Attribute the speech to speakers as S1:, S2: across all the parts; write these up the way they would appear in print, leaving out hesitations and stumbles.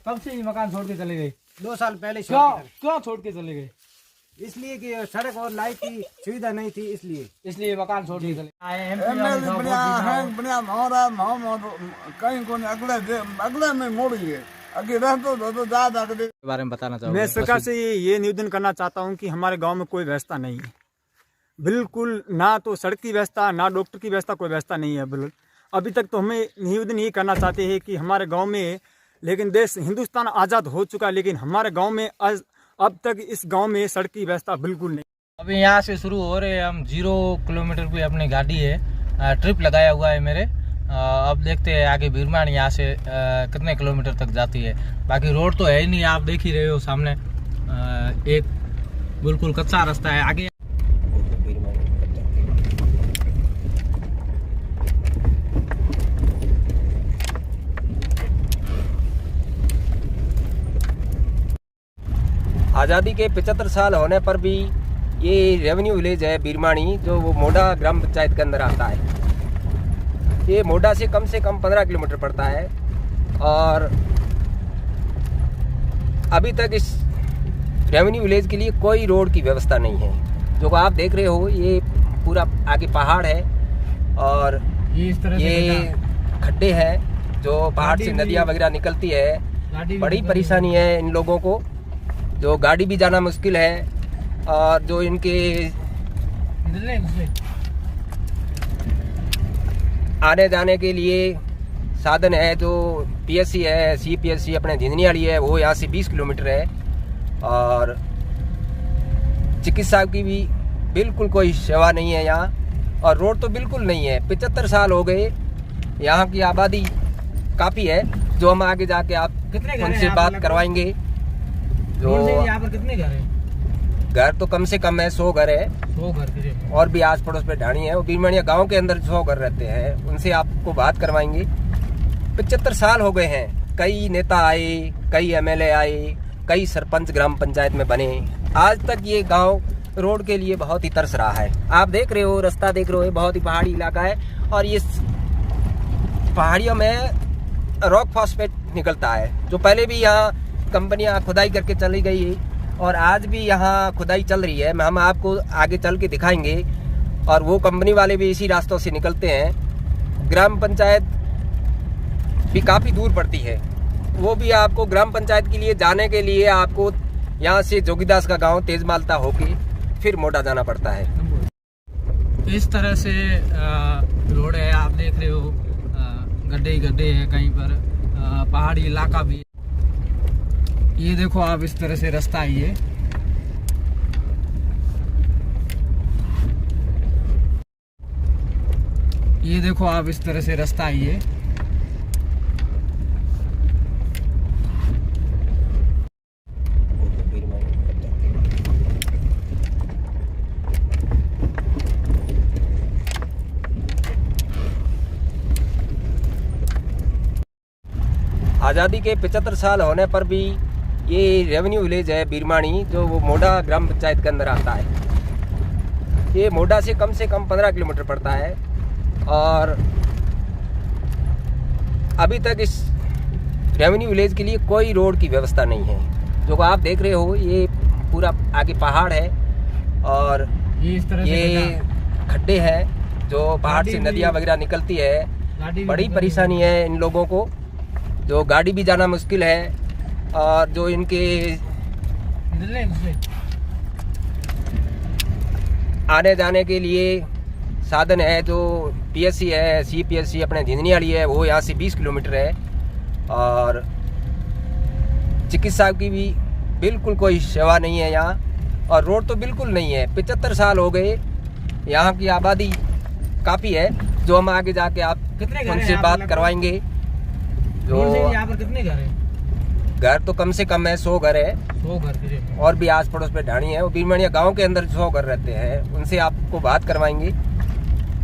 S1: कब से ये मकान छोड़ के चले गए?
S2: 2 साल पहले।
S1: क्यों छोड़ के चले गए?
S2: इसलिए कि सड़क और लाइट की सुविधा नहीं थी, इसलिए
S1: मकान छोड़ के चले आए।
S3: अगले में मोड़िए आगे तो ज्यादा
S1: बारे में बताना चाहूँगा।
S4: मैं सरकार से ये निवेदन करना चाहता हूँ कि हमारे गांव में कोई व्यवस्था नहीं है, बिल्कुल ना तो सड़क की व्यवस्था, ना डॉक्टर की व्यवस्था, कोई व्यवस्था नहीं है बिल्कुल। अभी तक तो हमें निवेदन ये करना चाहते हैं कि हमारे गांव में, लेकिन देश हिंदुस्तान आज़ाद हो चुका, लेकिन हमारे गांव में अब तक इस गांव में सड़क की व्यवस्था बिल्कुल नहीं।
S1: अभी यहाँ से शुरू हो रहे हम 0 किलोमीटर पे अपनी गाड़ी है, ट्रिप लगाया हुआ है मेरे। अब देखते हैं आगे भीरमाण यहाँ से कितने किलोमीटर तक जाती है। बाकी रोड तो है ही नहीं, आप देख ही रहे हो सामने एक बिल्कुल कच्चा रास्ता है आगे।
S2: आज़ादी के 75 साल होने पर भी ये रेवेन्यू विलेज है भीरमाणी, जो वो मोडा ग्राम पंचायत के अंदर आता है। ये मोडा से कम 15 किलोमीटर पड़ता है और अभी तक इस रेवेन्यू विलेज के लिए कोई रोड की व्यवस्था नहीं है। जो आप देख रहे हो ये पूरा आगे पहाड़ है और
S1: ये इस तरह
S2: ये खड्डे हैं जो पहाड़ से नदियाँ वगैरह निकलती है। बड़ी परेशानी है इन लोगों को, जो गाड़ी भी जाना मुश्किल है और जो इनके आने जाने के लिए साधन है, जो पीएससी है, सीपीएससी अपने झिंझनीवाड़ी है, वो यहाँ से 20 किलोमीटर है और चिकित्सा की भी बिल्कुल कोई सेवा नहीं है यहाँ और रोड तो बिल्कुल नहीं है। 75 साल हो गए, यहाँ की आबादी काफ़ी है, जो हम आगे जाके आप उनसे बात करवाएंगे। जो
S1: यहाँ पर कितने घर हैं?
S2: घर तो कम से कम है 100 घर है,
S1: 100 घर
S2: और भी आस पड़ोस पे ढाणी है। वो भीरमाणिया गांव के अंदर 100 घर रहते हैं, उनसे आपको बात करवाएंगे। 75 साल हो गए हैं, कई नेता आए, कई एमएलए आए, कई सरपंच ग्राम पंचायत में बने, आज तक ये गांव रोड के लिए बहुत ही तरस रहा है। आप देख रहे हो, रास्ता देख रहे हो, बहुत ही पहाड़ी इलाका है और ये पहाड़ियों में रॉक फॉस्फेट निकलता है, जो पहले भी यहाँ कंपनियां खुदाई करके चली गई है और आज भी यहाँ खुदाई चल रही है। हम आपको आगे चल के दिखाएंगे और वो कंपनी वाले भी इसी रास्तों से निकलते हैं। ग्राम पंचायत भी काफ़ी दूर पड़ती है, वो भी आपको ग्राम पंचायत के लिए जाने के लिए आपको यहाँ से जोगीदास का गांव तेजमालता होके फिर मोटा जाना पड़ता है।
S1: इस तरह से रोड है, आप देख रहे हो, गड्ढे ही गड्ढे है, कहीं पर पहाड़ी इलाका भी। ये देखो आप, इस तरह से रास्ता है ये देखो आप, इस तरह से रास्ता है
S2: आज़ादी के 75 साल होने पर भी ये रेवेन्यू विलेज है भीरमाणी, जो वो मोडा ग्राम पंचायत के अंदर आता है। ये मोडा से कम 15 किलोमीटर पड़ता है और अभी तक इस रेवेन्यू विलेज के लिए कोई रोड की व्यवस्था नहीं है। जो आप देख रहे हो ये पूरा आगे पहाड़ है और
S1: ये इस तरह
S2: ये खड्डे हैं जो पहाड़ से नदियाँ वगैरह निकलती है। बड़ी परेशानी है इन लोगों को, जो गाड़ी भी जाना मुश्किल है और जो इनके आने जाने के लिए साधन है, जो पीएससी है, सीपीएससी अपने झिंझनीवाड़ी है, वो यहाँ से 20 किलोमीटर है और चिकित्सा की भी बिल्कुल कोई सेवा नहीं है यहाँ और रोड तो बिल्कुल नहीं है। 75 साल हो गए, यहाँ की आबादी काफ़ी है, जो हम आगे जाके आप उनसे बात करवाएंगे। जो
S1: यहाँ पर कितने घर हैं?
S2: घर तो कम से कम है 100 घर है,
S1: 100 घर
S2: और भी आस पड़ोस पे ढाणी है। वो भीरमाणिया गांव के अंदर 100 घर रहते हैं, उनसे आपको बात करवाएंगे।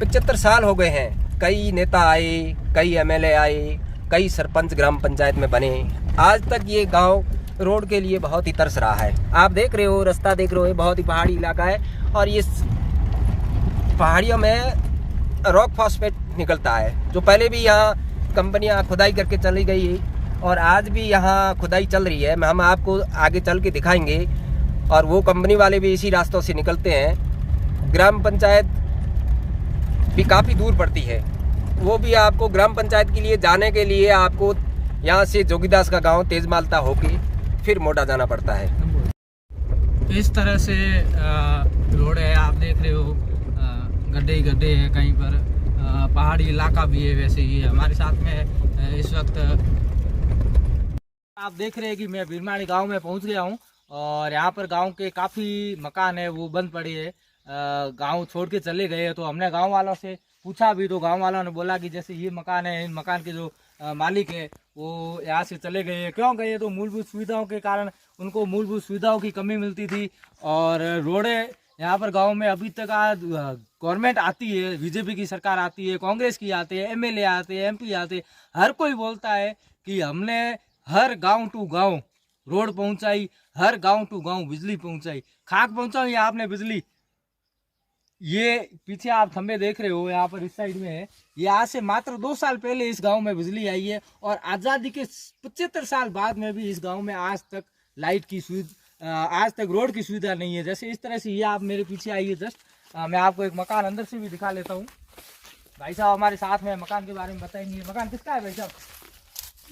S2: 75 साल हो गए हैं, कई नेता आए, कई एमएलए आए, कई सरपंच ग्राम पंचायत में बने, आज तक ये गांव रोड के लिए बहुत ही तरस रहा है। आप देख रहे हो, रास्ता देख रहे हो, बहुत ही पहाड़ी इलाका है और ये पहाड़ियों में रॉक फॉस्फेट निकलता है, जो पहले भी यहाँ कंपनियां खुदाई करके चली गई है और आज भी यहाँ खुदाई चल रही है। हम आपको आगे चल के दिखाएंगे। और वो कंपनी वाले भी इसी रास्तों से निकलते हैं। ग्राम पंचायत भी काफ़ी दूर पड़ती है। वो भी आपको ग्राम पंचायत के लिए जाने के लिए आपको यहाँ से जोगीदास का गांव तेजमालता होके फिर मोटा जाना पड़ता है।
S1: इस तरह से रोड है, आप देख रहे हो, गड्ढे ही गड्ढे हैं, कहीं पर पहाड़ी इलाका भी है। वैसे ही हमारे साथ में इस वक्त आप देख रहे हैं कि मैं बीरमाणी गांव में पहुंच गया हूं और यहाँ पर गांव के काफ़ी मकान है वो बंद पड़े हैं, गांव छोड़ के चले गए हैं। तो हमने गांव वालों से पूछा भी, तो गांव वालों ने बोला कि जैसे ये मकान है, इन मकान के जो मालिक है वो यहाँ से चले गए हैं। क्यों गए? तो मूलभूत सुविधाओं के कारण उनको मूलभूत सुविधाओं की कमी मिलती थी। और रोडें यहाँ पर गांव में अभी तक आज गवर्नमेंट आती है, बीजेपी की सरकार आती है, कांग्रेस की आती है, एमएलए आते हैं, एमपी आते हैं, हर कोई बोलता है कि हमने हर गांव टू गांव रोड पहुंचाई, हर गांव टू गांव बिजली पहुंचाई। खाक पहुंचाई आपने बिजली। ये पीछे आप खंबे देख रहे हो, यहाँ पर इस साइड में है, ये आज से मात्र 2 साल पहले इस गांव में बिजली आई है। और आज़ादी के 75 साल बाद में भी इस गांव में आज तक लाइट की सुविधा, आज तक रोड की सुविधा नहीं है। जैसे इस तरह से ये आप मेरे पीछे आइए जस्ट, मैं आपको एक मकान अंदर से भी दिखा लेता हूँ। भाई साहब हमारे साथ में मकान के बारे में बताएंगे। मकान किसका है भाई साहब?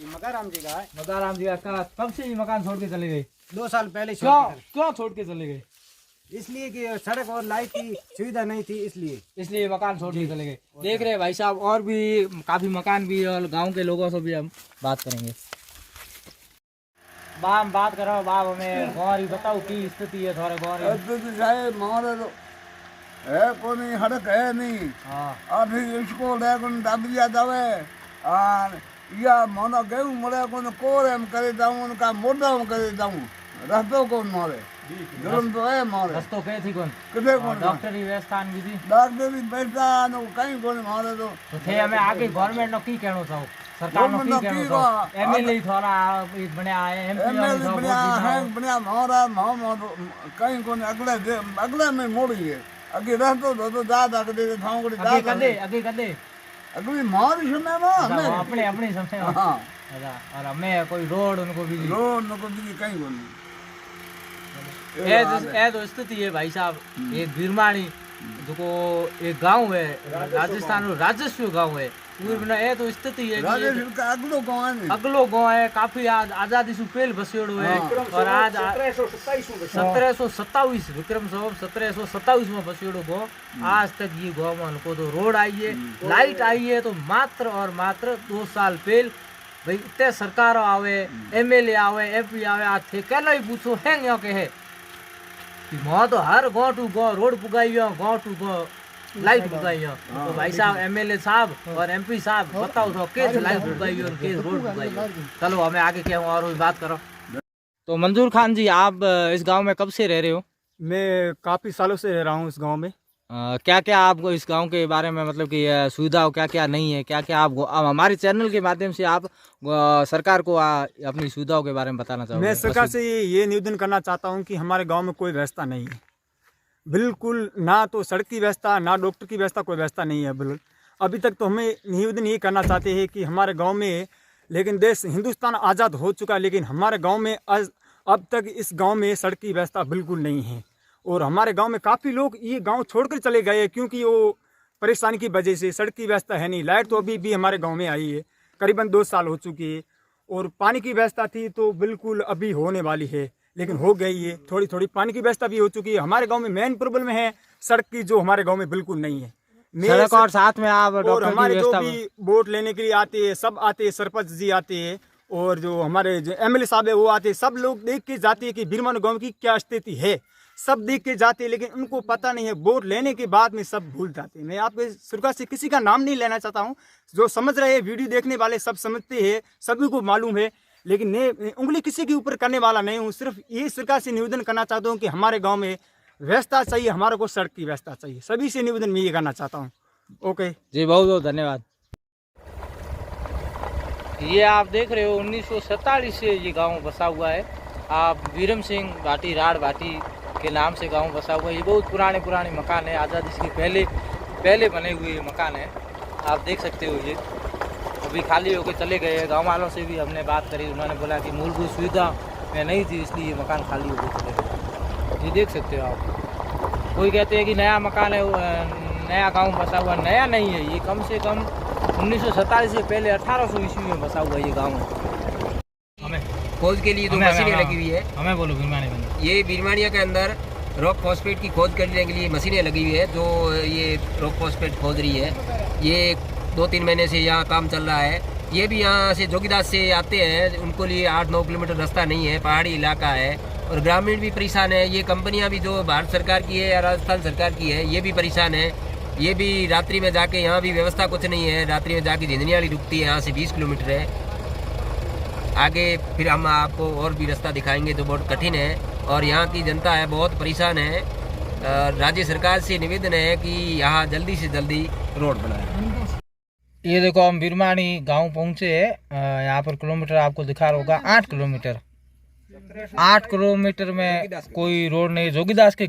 S4: ये मकाराम जी का है।
S1: मकाराम जी का। कब से ये मकान छोड़ के चले गए?
S4: 2 साल पहले।
S1: क्यों छोड़ के चले गए?
S4: इसलिए कि सड़क और लाइट की सुविधा नहीं थी, इसलिए
S1: मकान छोड़ के चले गए। देख रहे हैं भाई साहब, और भी काफी मकान भी, और गांव के लोगों से भी हम बात करेंगे। बात करो बाप, हमें गौर बताओ की स्थिति है थोड़े गौर
S3: है को नहीं, हड़क है नहीं।
S1: हाँ।
S3: अभी स्कूल है कौन दबिया दवे और या मोना गेहूं मरे कौन कोरेम करे जाऊं, उनका मोटा करे जाऊं, रस्तो कौन मारे गरम तो है मारे।
S1: रस्तो पे थी कौन?
S3: किथे कौन?
S1: डॉक्टर की व्यवस्था भी थी।
S3: डॉक्टर भी बैठा नो कहीं कौन मारे तो
S1: थे। हमें आगे गवर्नमेंट नो की कहनो चाहो, सरकार नो की कहनो चाहो? एमएलए थोड़ा बने आए, एमपी
S3: बने मारा कहीं कौन अगले में मोड़ी है। अगे रहतो तो दाद अगले थाऊ को दाद
S1: आगे कदे
S3: अगली मार समय में
S1: अपने समय।
S3: हां।
S1: और हमें कोई रोड उनको भी
S3: कहीं कौन।
S1: ये तो स्थिति है भाई साहब। एक बीरमाणी जो एक गांव है, राजस्थान में राजस्व गांव है, ये तो स्थिति है कि अगलो गांव है, काफी आजादी से पहले बसेड़ो है। और आज 1727 विक्रम संवत 1727 में बसेड़ो गांव। आज तक ये गांव में उनको तो रोड आई है, लाइट आई है, तो मात्र और मात्र 2 साल पहले भाई इतने सरकार आवे, एमएलए आवे, एमपी आवे, आज थे कहना ही पूछो है यहाँ के है वहाँ तो हर गाँव टू गाँव रोड पुगाई, गाँव टू गाँव लाइट पुगाई। तो भाई साहब एमएलए साहब और एमपी साहब बताओ तो केस लाइट पुगाई और केस रोड पुगाई। चलो हमें आगे क्या और भी बात करो। तो मंजूर खान जी, आप इस गांव में कब से रह रहे हो?
S4: मैं काफ़ी सालों से रह रहा हूँ इस गांव में।
S1: क्या क्या आपको इस गांव के बारे में, मतलब कि सुविधा क्या क्या नहीं है, क्या क्या आप हमारे चैनल के माध्यम से आप सरकार को अपनी सुविधाओं के बारे में बताना चाहोगे?
S4: मैं सरकार से ये निवेदन करना चाहता हूं कि हमारे गांव में कोई व्यवस्था नहीं है, बिल्कुल ना तो सड़क की व्यवस्था, ना डॉक्टर की व्यवस्था, कोई व्यवस्था नहीं है बिल्कुल। अभी तक तो हमें निवेदन ये करना चाहते हैं कि हमारे गाँव में, लेकिन देश हिंदुस्तान आज़ाद हो चुका है, लेकिन हमारे गाँव में अब तक इस गाँव में सड़क की व्यवस्था बिल्कुल नहीं है। और हमारे गांव में काफ़ी लोग ये गांव छोड़कर चले गए क्योंकि वो परेशानी की वजह से, सड़क की व्यवस्था है नहीं। लाइट तो अभी भी हमारे गांव में आई है, करीबन 2 साल हो चुकी है। और पानी की व्यवस्था थी तो बिल्कुल अभी होने वाली है, लेकिन हो गई है, थोड़ी थोड़ी पानी की व्यवस्था भी हो चुकी है। हमारे गाँव में मेन प्रॉब्लम है सड़क की, जो हमारे गाँव में बिल्कुल नहीं है।
S1: सड़क और साथ में आप
S4: और हमारे जो भी वोट लेने के लिए आते हैं सब आते हैं, सरपंच जी आते हैं और जो हमारे जो एमएलए साहब है वो आते हैं। सब लोग देख के जाते हैं कि बीरमाणी गाँव की क्या स्थिति है, सब देख के जाते हैं, लेकिन उनको पता नहीं है। वोट लेने के बाद में सब भूल जाते हैं। मैं आपके सरकार से किसी का नाम नहीं लेना चाहता हूं, जो समझ रहे हैं, वीडियो देखने वाले सब समझते हैं, सभी को मालूम है, लेकिन मैं उंगली किसी के ऊपर करने वाला नहीं हूं। सिर्फ ये सरकार से निवेदन करना चाहता हूं कि हमारे गाँव में व्यवस्था चाहिए, हमारे को सड़क की व्यवस्था चाहिए। सभी से निवेदन मैं ये करना चाहता हूँ। ओके जी,
S1: बहुत बहुत धन्यवाद। ये आप देख रहे हो 1947 से ये गाँव बसा हुआ है। आप वीरम सिंह भाटी, राड़ भाटी के नाम से गांव बसा हुआ है। ये बहुत पुराने मकान है, आज़ादी से पहले बने हुए मकान है। आप देख सकते हो ये अभी खाली होकर चले गए। गांव वालों से भी हमने बात करी, उन्होंने बोला कि मूलभूत सुविधा में नहीं थी इसलिए ये मकान खाली होकर चले गए। ये देख सकते हो आप। कोई कहते हैं कि नया मकान है, नया गांव बसा हुआ, नया नहीं है ये, कम से कम 1947 से पहले 1800 ईस्वी में बसा हुआ ये गाँव है। हमें
S2: खोज के लिए जो मशीनें लगी हुई है,
S1: हमें बोलो भीरमानी,
S2: ये भीरमानिया के अंदर रॉक फॉस्फेट की खोज करने के लिए मशीनें लगी हुई है, जो ये रॉक फॉस्फेट खोज रही है। ये 2-3 महीने से यहाँ काम चल रहा है। ये भी यहाँ से जोगीदास से आते हैं, उनको लिए 8-9 किलोमीटर रास्ता नहीं है, पहाड़ी इलाका है और ग्रामीण भी परेशान है। ये कंपनियाँ भी जो भारत सरकार की है या राजस्थान सरकार की है, ये भी परेशान है। ये भी रात्रि में जाके, यहाँ भी व्यवस्था कुछ नहीं है, रात्रि में जाके झिंझनियाली रुकती है, यहाँ से 20 किलोमीटर है। आगे फिर हम आपको और भी रास्ता दिखाएंगे जो बहुत कठिन है और यहाँ की जनता है बहुत परेशान है। राज्य सरकार से निवेदन है कि यहाँ जल्दी से जल्दी रोड बनाए।
S1: ये देखो हम भीरमानी गांव पहुंचे हैं। यहाँ पर किलोमीटर आपको दिखा रहा होगा 8 किलोमीटर। 8 किलोमीटर में कोई रोड नहीं। जोगीदास के